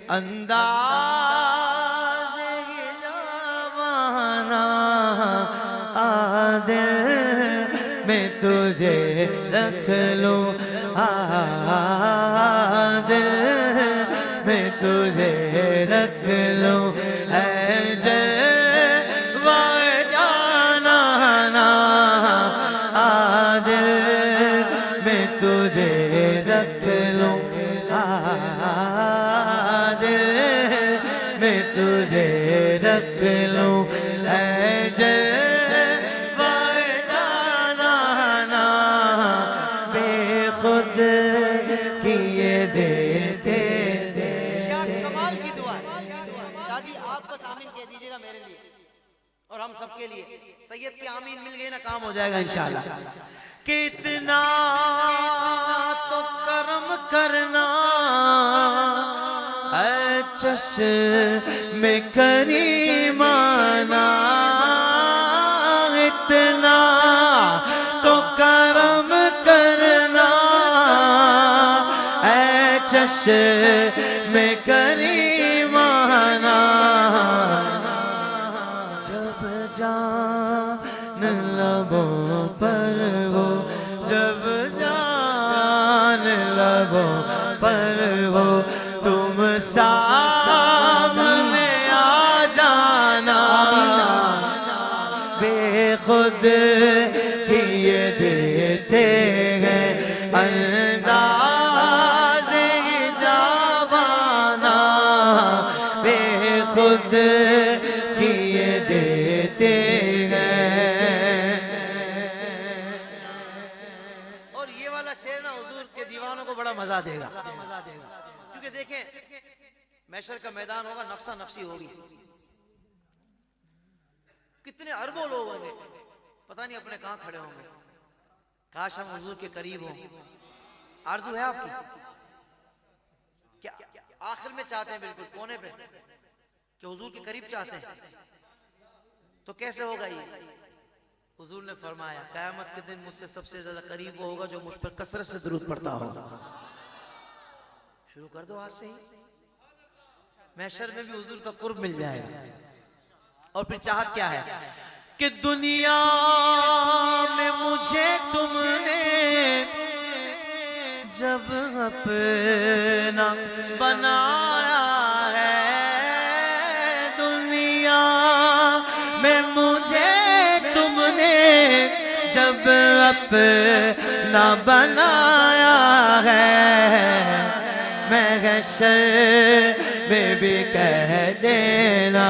انداز جوانہ دل میں تجھے رکھ لوں، دل میں تجھے رکھ لوں، اے جلوہ جانانا دل میں تجھے رکھ لوں، دل میں تجھے رکھ لوں، اے جلوہ جانانا بے خود کیے دیتے۔ کیا کمال کی دعا ہے شاہ جی، آپ بس آمین کہہ دیجئے گا میرے لیے اور ہم سب کے لیے۔ سید کی آمین مل گئی نا، کام ہو جائے گا انشاءاللہ۔ کتنا تو کرم کرنا اے چشم کریمانہ، اتنا تو کرم کرنا اے چشم کریمانہ، جب جان لبوں پر ہو، جب جان لبوں پر ہو، تم سامنے آ جانا، بے خود کیے دیتے ہیں انداز جوانہ، بے خود کیے دیتے ہیں۔ اور یہ والا شعر نا حضور کے دیوانوں کو بڑا مزہ دے گا، کیونکہ دیکھیں محشر کا میدان ہوگا، نفسا نفسی ہوگی، کتنے اربوں لوگ ہوں گے، پتہ نہیں اپنے کہاں کھڑے ہوں گے۔ کاش ہم حضور کے قریب ہوں۔ آرزو ہے آپ کی؟ کیا آخر میں چاہتے ہیں، بالکل کونے پہ، کہ حضور کے قریب چاہتے ہیں؟ تو کیسے ہوگا یہ؟ حضور نے فرمایا قیامت کے دن مجھ سے سب سے زیادہ قریب وہ ہوگا جو مجھ پر کثرت سے درود پڑھتا ہوگا۔ شروع کر دو آج سے ہی، محشر میں بھی حضور کا قرب مل جائے گا۔ اور پھر چاہت کیا ہے کہ دنیا میں مجھے تم نے جب اپنا بنایا ہے، دنیا میں مجھے تم نے جب اپنا بنایا ہے، محشر میں بھی کہہ دینا،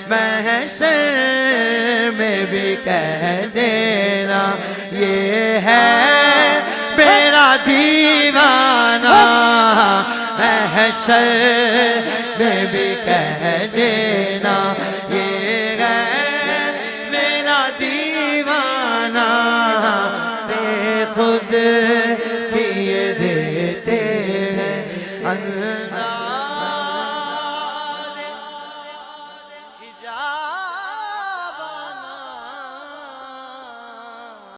محشر میں بھی کہہ دینا، یہ ہے میرا دیوانہ، محشر میں بھی کہہ دینا، یہ ہے میرا دیوانہ، بے خود کیے دیتے ہیں